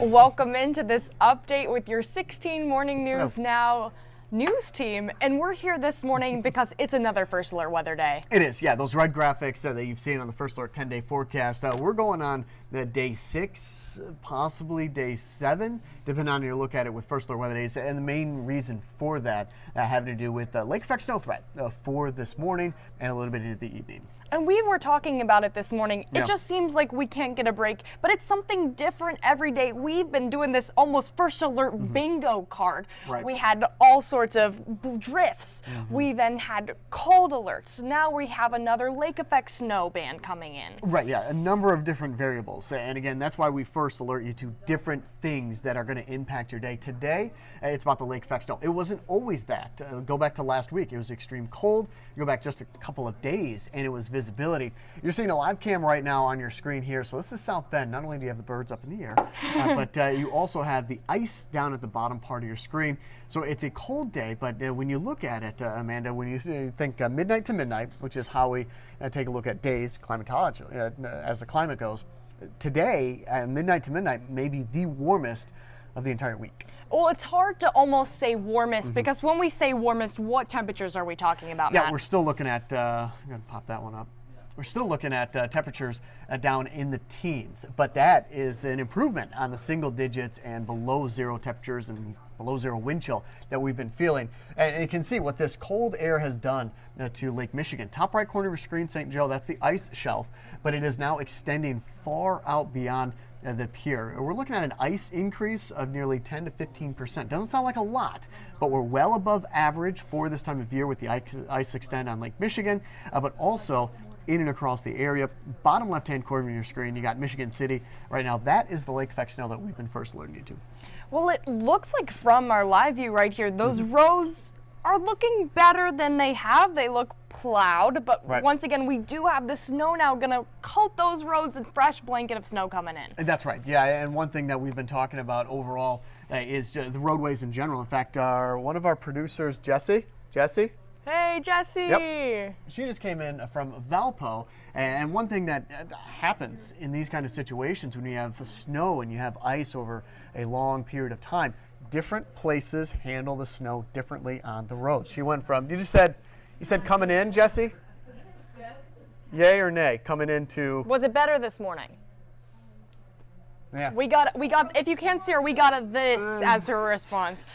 Welcome into this update with your 16 Morning News Now news team, and we're here this morning because it's another First Alert weather day. It is, yeah. Those red graphics that you've seen on the First Alert 10-day forecast. We're going on the day 6, possibly day 7, depending on your look at it with First Alert weather days. And the main reason for that having to do with lake effect snow threat for this morning and a little bit into the evening. And we were talking about it this morning. It just seems like we can't get a break, but it's something different every day. We've been doing this almost First Alert bingo card. Right. We had all sorts of drifts. We then had cold alerts. Now we have another lake effect snow band coming in. Right, yeah, a number of different variables. And again, that's why we first alert you to different things that are going to impact your day. Today, it's about the lake effect snow. It wasn't always that. Go back to last week. It was extreme cold. You go back just a couple of days, and it was visibility. You're seeing a live cam right now on your screen here. So this is South Bend. Not only do you have the birds up in the air, but you also have the ice down at the bottom part of your screen. So it's a cold day, but when you look at it, Amanda, when you think midnight to midnight, which is how we take a look at days, climatology, as the climate goes, today, midnight to midnight, may be the warmest of the entire week. Well, it's hard to almost say warmest because when we say warmest, what temperatures are we talking about, Matt? Yeah, we're still looking at, I'm going to pop that one up. We're still looking at temperatures down in the teens, but that is an improvement on the single digits and below zero temperatures and below zero wind chill that we've been feeling. And you can see what this cold air has done to Lake Michigan. Top right corner of your screen, St. Joe, that's the ice shelf, but it is now extending far out beyond the pier. We're looking at an ice increase of nearly 10 to 15%. Doesn't sound like a lot, but we're well above average for this time of year with the ice extend on Lake Michigan, but also in and across the area. Bottom left-hand corner of your screen, you got Michigan City right now. That is the lake effect snow that we've been first alerting you to. Well, it looks like from our live view right here, those roads are looking better than they have. They look plowed, but once again, we do have the snow now going to coat those roads, and fresh blanket of snow coming in. That's right, yeah, and one thing that we've been talking about overall is the roadways in general. In fact, one of our producers, Jesse? Hey, Jesse! Yep. She just came in from Valpo, and one thing that happens in these kind of situations when you have snow and you have ice over a long period of time, different places handle the snow differently on the road. She went from, you said coming in, Jesse? Yes. Yay or nay, coming into? Was it better this morning? Yeah. We got, if you can't see her, we got a this as her response.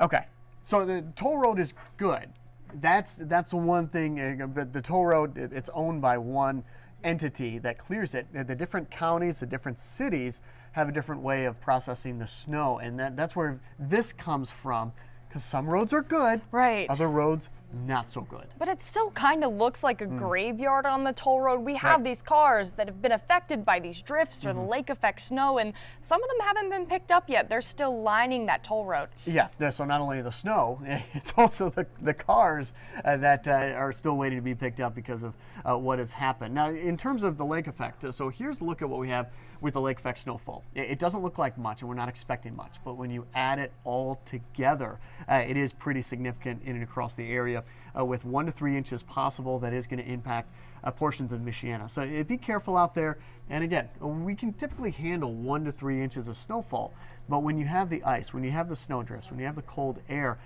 Okay, so the toll road is good. That's the one thing. But the toll road, it's owned by one entity that clears it. The different counties, the different cities have a different way of processing the snow, and that's where this comes from. Because some roads are good, right? Other roads not so good. But it still kind of looks like a graveyard on the toll road. We have these cars that have been affected by these drifts or the lake effect snow, and some of them haven't been picked up yet. They're still lining that toll road. Yeah, so not only the snow, it's also the cars that are still waiting to be picked up because of what has happened. Now, in terms of the lake effect, so here's a look at what we have with the lake effect snowfall. It doesn't look like much, and we're not expecting much, but when you add it all together, it is pretty significant in and across the area, with 1 to 3 inches possible. That is going to impact portions of Michiana. So be careful out there. And again, we can typically handle 1 to 3 inches of snowfall, but when you have the ice, when you have the snow drifts, when you have the cold air,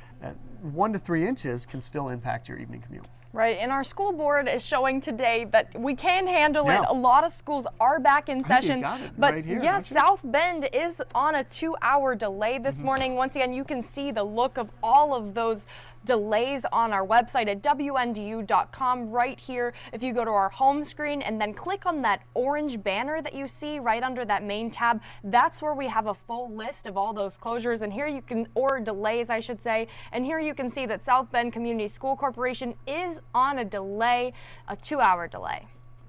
1 to 3 inches can still impact your evening commute. Right, and our school board is showing today that we can handle it. A lot of schools are back in session, got it but right here, yes, South Bend is on a 2-hour delay this morning. Once again, you can see the look of all of those delays on our website at WNDU.com right here. If you go to our home screen and then click on that orange banner that you see right under that main tab, that's where we have a full list of all those closures, and here you can, or delays I should say, and here you can see that South Bend Community School Corporation is on a delay, a 2-hour delay.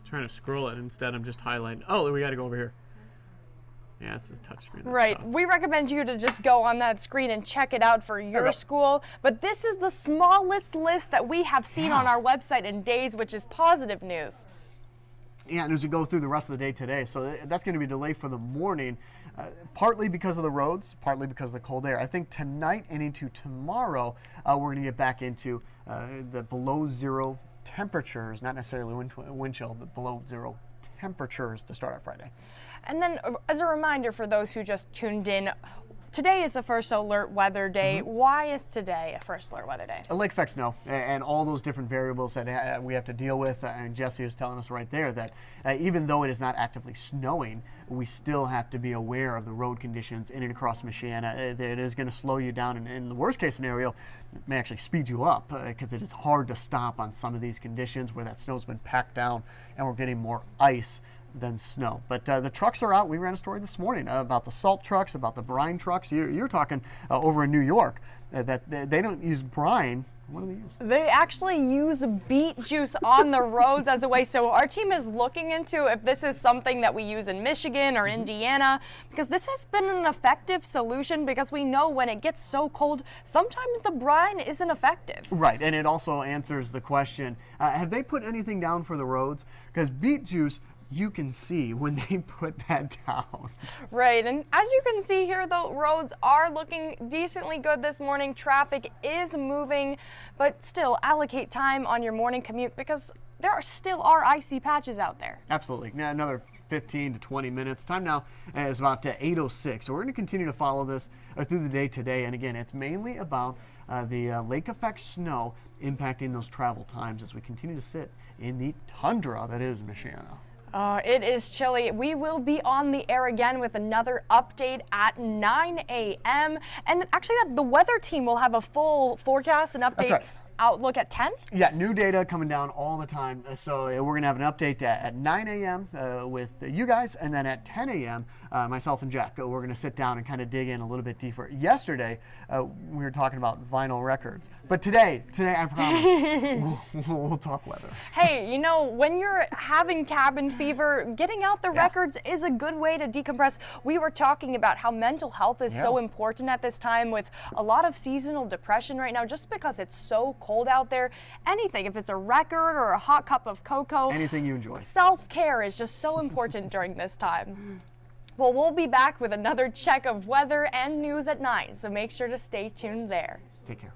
Trying to scroll it instead, I'm just highlighting. Oh, we got to go over here. Yeah, this is touchscreen. Right. We recommend you to just go on that screen and check it out for your school. But this is the smallest list that we have seen on our website in days, which is positive news. Yeah, and as we go through the rest of the day today, so that's going to be a delay for the morning, partly because of the roads, partly because of the cold air. I think tonight and into tomorrow, we're going to get back into the below zero temperatures, not necessarily wind chill, but below zero temperatures to start our Friday. And then as a reminder for those who just tuned in, today is the first alert weather day. Why is today a first alert weather day? A lake effect snow and all those different variables that we have to deal with. And Jesse was telling us right there that even though it is not actively snowing, we still have to be aware of the road conditions in and across Michiana. It is going to slow you down, and in the worst case scenario, it may actually speed you up because it is hard to stop on some of these conditions where that snow's been packed down and we're getting more ice than snow. But the trucks are out. We ran a story this morning about the salt trucks, about the brine trucks. You're talking over in New York that they don't use brine. What do they use? They actually use beet juice on the roads as a way. So our team is looking into if this is something that we use in Michigan or Indiana, because this has been an effective solution, because we know when it gets so cold, sometimes the brine isn't effective. Right, and it also answers the question, have they put anything down for the roads? Because beet juice, you can see when they put that down. Right, and as you can see here, the roads are looking decently good this morning. Traffic is moving, but still allocate time on your morning commute, because there still are icy patches out there. Absolutely. Now, another 15 to 20 minutes. Time now is about 8:06. So we're going to continue to follow this through the day today. And again, it's mainly about the lake effect snow impacting those travel times as we continue to sit in the tundra that is Michiana. It is chilly. We will be on the air again with another update at 9 a.m. And actually, the weather team will have a full forecast and update outlook at 10? Yeah, new data coming down all the time. So we're going to have an update at 9 a.m. With you guys, and then at 10 a.m. Myself and Jack, we're going to sit down and kind of dig in a little bit deeper. Yesterday, we were talking about vinyl records. But today I promise, we'll talk weather. Hey, you know, when you're having cabin fever, getting out the records is a good way to decompress. We were talking about how mental health is so important at this time, with a lot of seasonal depression right now, just because it's so cold out there. Anything, if it's a record or a hot cup of cocoa. Anything you enjoy. Self-care is just so important during this time. Well, we'll be back with another check of weather and news at 9, so make sure to stay tuned there. Take care.